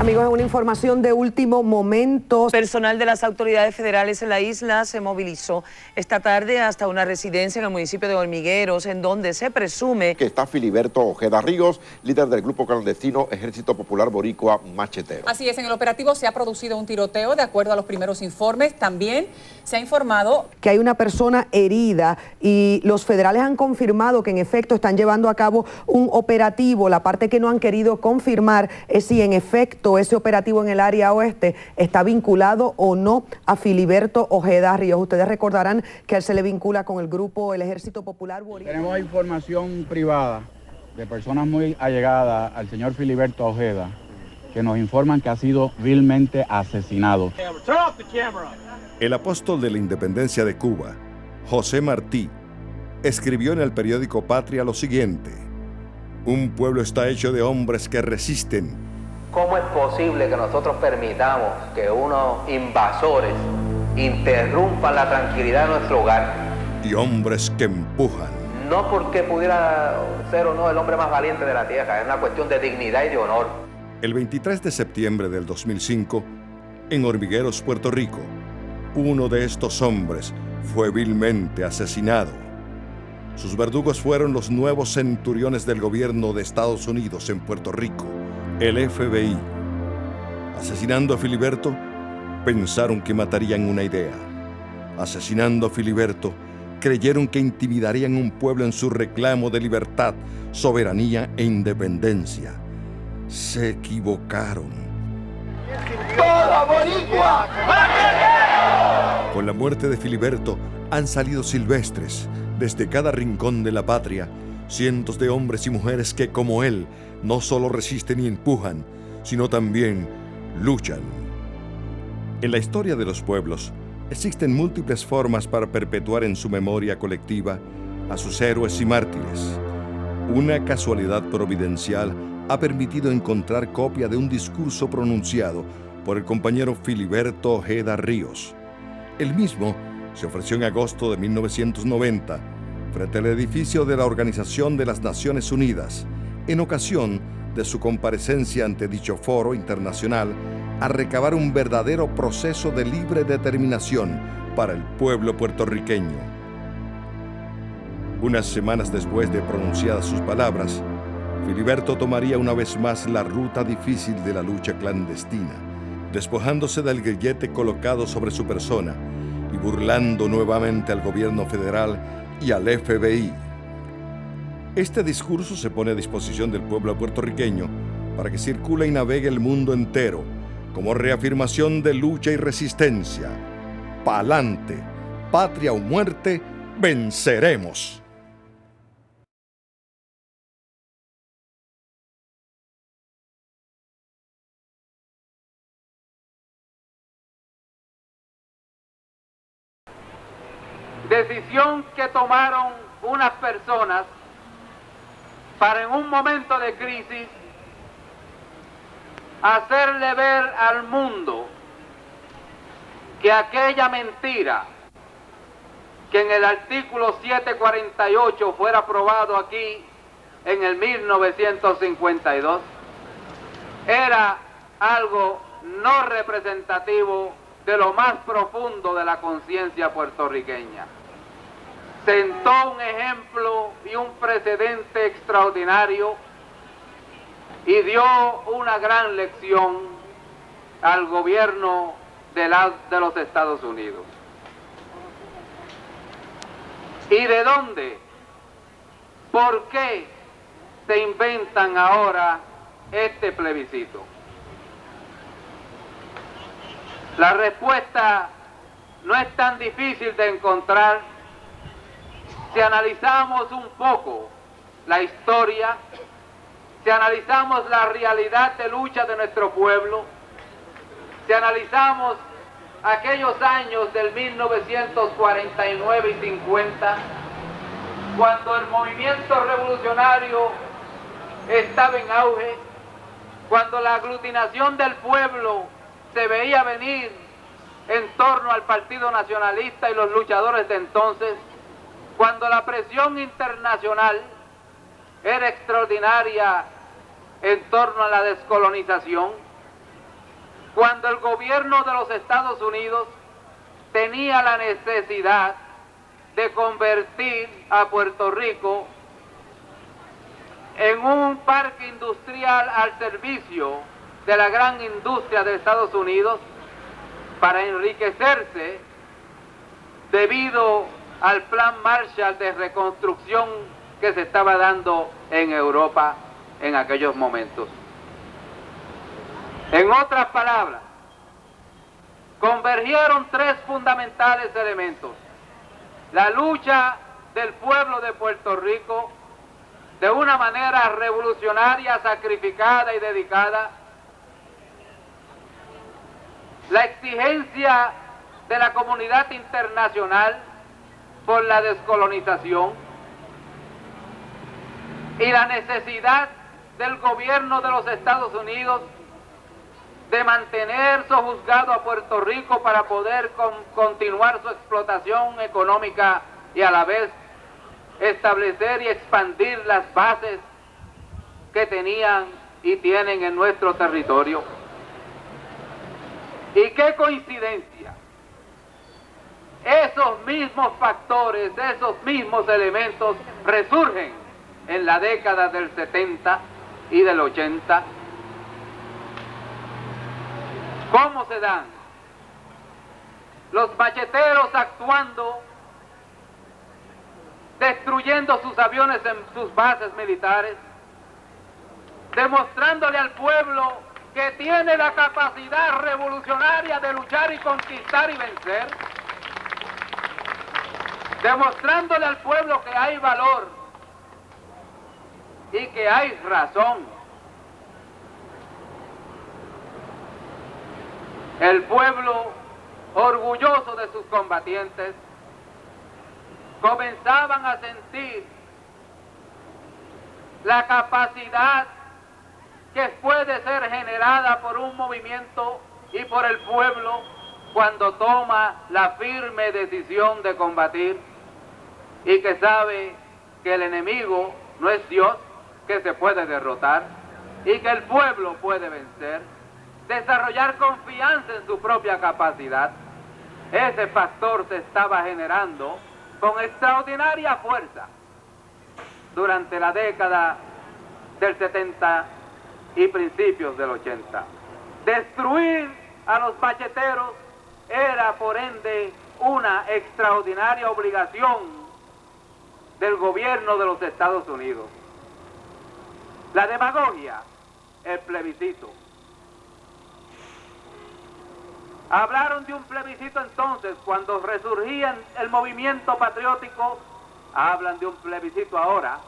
Amigos, en una información de último momento. Personal de las autoridades federales en la isla se movilizó esta tarde hasta una residencia en el municipio de Hormigueros, en donde se presume que está Filiberto Ojeda Ríos, líder del grupo clandestino Ejército Popular Boricua Machetero. Así es, en el operativo se ha producido un tiroteo, de acuerdo a los primeros informes. También se ha informado que hay una persona herida y los federales han confirmado que en efecto están llevando a cabo un operativo. La parte que no han querido confirmar es si en efecto ese operativo en el área oeste está vinculado o no a Filiberto Ojeda Ríos. Ustedes recordarán que él se le vincula con el grupo El Ejército Popular Boricua. Tenemos información privada de personas muy allegadas al señor Filiberto Ojeda que nos informan que ha sido vilmente asesinado. El apóstol de la independencia de Cuba, José Martí, escribió en el periódico Patria lo siguiente: un pueblo está hecho de hombres que resisten. ¿Cómo es posible que nosotros permitamos que unos invasores interrumpan la tranquilidad de nuestro hogar? Y hombres que empujan. No porque pudiera ser o no el hombre más valiente de la tierra, es una cuestión de dignidad y de honor. El 23 de septiembre del 2005, en Hormigueros, Puerto Rico, uno de estos hombres fue vilmente asesinado. Sus verdugos fueron los nuevos centuriones del gobierno de Estados Unidos en Puerto Rico, el FBI. Asesinando a Filiberto, pensaron que matarían una idea. Asesinando a Filiberto, creyeron que intimidarían un pueblo en su reclamo de libertad, soberanía e independencia. Se equivocaron. ¡Toda Boricua! Con la muerte de Filiberto han salido silvestres desde cada rincón de la patria cientos de hombres y mujeres que, como él, no solo resisten y empujan, sino también luchan. En la historia de los pueblos existen múltiples formas para perpetuar en su memoria colectiva a sus héroes y mártires. Una casualidad providencial ha permitido encontrar copia de un discurso pronunciado por el compañero Filiberto Ojeda Ríos. El mismo se ofreció en agosto de 1990 frente al edificio de la Organización de las Naciones Unidas, en ocasión de su comparecencia ante dicho foro internacional, a recabar un verdadero proceso de libre determinación para el pueblo puertorriqueño. Unas semanas después de pronunciadas sus palabras, Filiberto tomaría una vez más la ruta difícil de la lucha clandestina, despojándose del grillete colocado sobre su persona y burlando nuevamente al gobierno federal y al FBI. Este discurso se pone a disposición del pueblo puertorriqueño para que circule y navegue el mundo entero como reafirmación de lucha y resistencia. ¡Pa'lante! Patria o muerte, venceremos. Decisión que tomaron unas personas para en un momento de crisis hacerle ver al mundo que aquella mentira que en el artículo 748 fuera aprobado aquí en el 1952 era algo no representativo de lo más profundo de la conciencia puertorriqueña. Sentó un ejemplo y un precedente extraordinario y dio una gran lección al gobierno de los Estados Unidos. ¿Y de dónde? ¿Por qué se inventan ahora este plebiscito? La respuesta no es tan difícil de encontrar si analizamos un poco la historia, si analizamos la realidad de lucha de nuestro pueblo, si analizamos aquellos años del 1949 y 50, cuando el movimiento revolucionario estaba en auge, cuando la aglutinación del pueblo se veía venir en torno al Partido Nacionalista y los luchadores de entonces, cuando la presión internacional era extraordinaria en torno a la descolonización, cuando el gobierno de los Estados Unidos tenía la necesidad de convertir a Puerto Rico en un parque industrial al servicio de la gran industria de Estados Unidos para enriquecerse debido al plan Marshall de reconstrucción que se estaba dando en Europa en aquellos momentos. En otras palabras, convergieron tres fundamentales elementos: la lucha del pueblo de Puerto Rico de una manera revolucionaria, sacrificada y dedicada, la exigencia de la comunidad internacional por la descolonización y la necesidad del gobierno de los Estados Unidos de mantener sojuzgado a Puerto Rico para poder continuar su explotación económica y a la vez establecer y expandir las bases que tenían y tienen en nuestro territorio. Y qué coincidencia, esos mismos factores, esos mismos elementos resurgen en la década del 70 y del 80. ¿Cómo se dan? Los macheteros actuando, destruyendo sus aviones en sus bases militares, demostrándole al pueblo que tiene la capacidad revolucionaria de luchar y conquistar y vencer, demostrándole al pueblo que hay valor y que hay razón. El pueblo, orgulloso de sus combatientes, comenzaban a sentir la capacidad que puede ser generada por un movimiento y por el pueblo cuando toma la firme decisión de combatir y que sabe que el enemigo no es Dios, que se puede derrotar y que el pueblo puede vencer, desarrollar confianza en su propia capacidad. Ese factor se estaba generando con extraordinaria fuerza durante la década del 70 y principios del 80. Destruir a los macheteros era, por ende, una extraordinaria obligación del gobierno de los Estados Unidos. La demagogia, el plebiscito. Hablaron de un plebiscito entonces, cuando resurgía el movimiento patriótico, hablan de un plebiscito ahora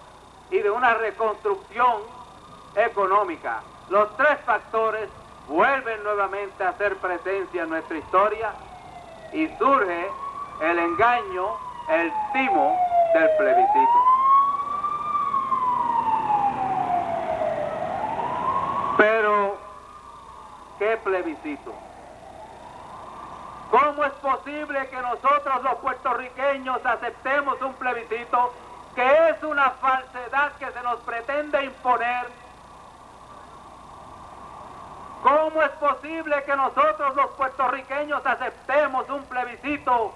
y de una reconstrucción económica. Los tres factores vuelven nuevamente a hacer presencia en nuestra historia y surge el engaño, el timo del plebiscito. Pero, ¿qué plebiscito? ¿Cómo es posible que nosotros los puertorriqueños aceptemos un plebiscito que es una falsedad que se nos pretende imponer? ¿Cómo es posible que nosotros los puertorriqueños aceptemos un plebiscito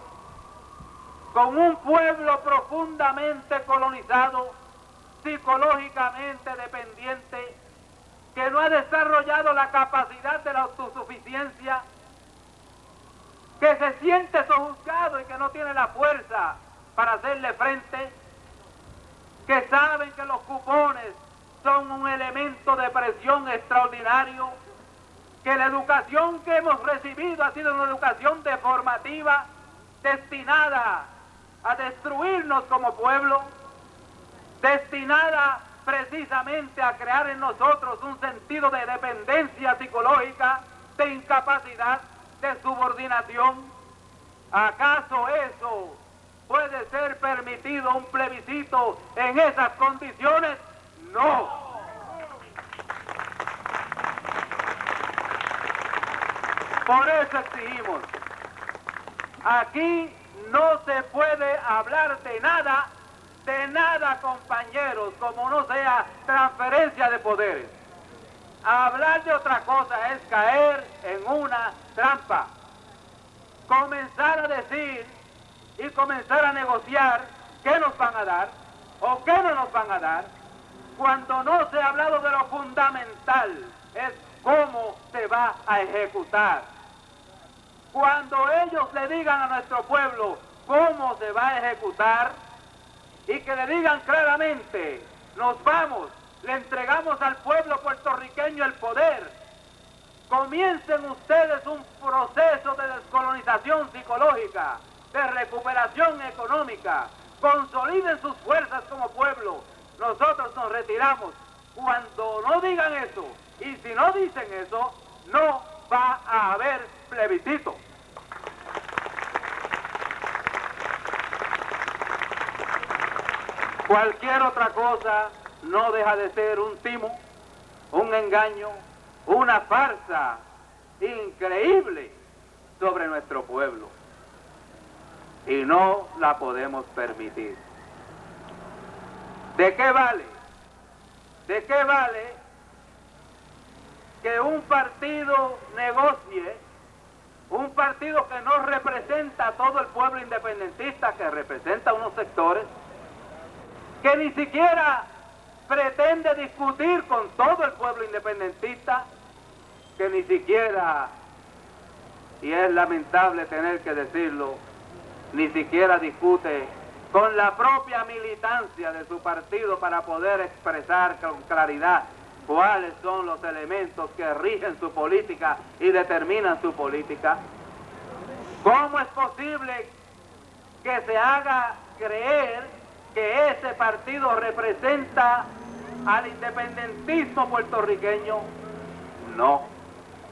con un pueblo profundamente colonizado, psicológicamente dependiente, que no ha desarrollado la capacidad de la autosuficiencia, que se siente sojuzgado y que no tiene la fuerza para hacerle frente, que saben que los cupones son un elemento de presión extraordinario, que la educación que hemos recibido ha sido una educación deformativa, destinada a destruirnos como pueblo, destinada precisamente a crear en nosotros un sentido de dependencia psicológica, de incapacidad, de subordinación. ¿Acaso eso puede ser permitido, un plebiscito en esas condiciones? No. Por eso exigimos, aquí no se puede hablar de nada, compañeros, como no sea transferencia de poderes. Hablar de otra cosa es caer en una trampa. Comenzar a decir y comenzar a negociar qué nos van a dar o qué no nos van a dar, cuando no se ha hablado de lo fundamental, es cómo se va a ejecutar. Cuando ellos le digan a nuestro pueblo cómo se va a ejecutar y que le digan claramente, nos vamos, le entregamos al pueblo puertorriqueño el poder, comiencen ustedes un proceso de descolonización psicológica, de recuperación económica, consoliden sus fuerzas como pueblo, nosotros nos retiramos. Cuando no digan eso, y si no dicen eso, no va a haber plebiscito. Cualquier otra cosa no deja de ser un timo, un engaño, una farsa increíble sobre nuestro pueblo. Y no la podemos permitir. ¿De qué vale? ¿De qué vale que un partido negocie, un partido que no representa a todo el pueblo independentista, que representa a unos sectores, que ni siquiera pretende discutir con todo el pueblo independentista, que ni siquiera, y es lamentable tener que decirlo, ni siquiera discute con la propia militancia de su partido para poder expresar con claridad cuáles son los elementos que rigen su política y determinan su política? ¿Cómo es posible que se haga creer que ese partido representa al independentismo puertorriqueño? No,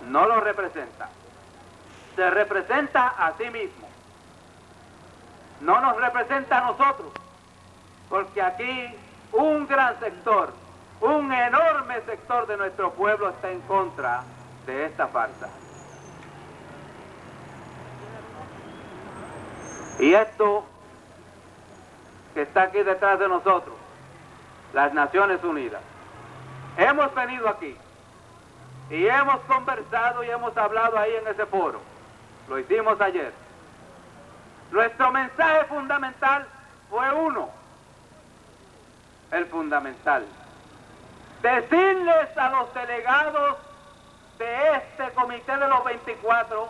no lo representa. Se representa a sí mismo. No nos representa a nosotros, porque aquí un gran sector, un enorme sector de nuestro pueblo está en contra de esta farsa. Y esto que está aquí detrás de nosotros, las Naciones Unidas, hemos venido aquí y hemos conversado y hemos hablado ahí en ese foro. Lo hicimos ayer. Nuestro mensaje fundamental fue uno, el fundamental: decirles a los delegados de este Comité de los 24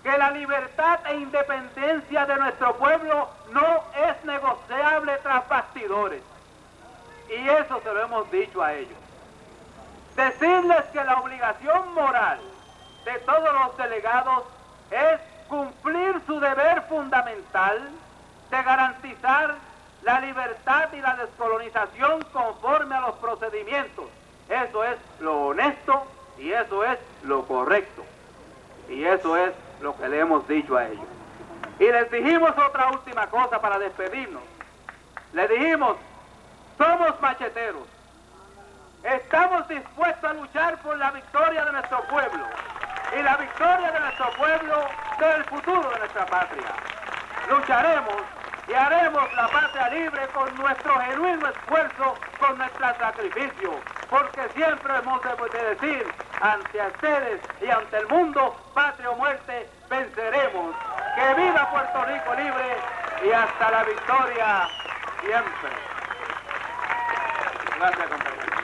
que la libertad e independencia de nuestro pueblo no es negociable tras bastidores. Y eso se lo hemos dicho a ellos. Decirles que la obligación moral de todos los delegados es cumplir su deber fundamental de garantizar la libertad y la descolonización conforme a los procedimientos. Eso es lo honesto y eso es lo correcto. Y eso es lo que le hemos dicho a ellos. Y les dijimos otra última cosa para despedirnos. Les dijimos, somos macheteros. Estamos dispuestos a luchar por la victoria de nuestro pueblo. Y la victoria de nuestro pueblo del futuro de nuestra patria. Lucharemos y haremos la patria libre con nuestro genuino esfuerzo, con nuestro sacrificio, porque siempre hemos de decir ante ustedes y ante el mundo, patria o muerte, venceremos. ¡Que viva Puerto Rico libre y hasta la victoria siempre! Gracias, compañeros.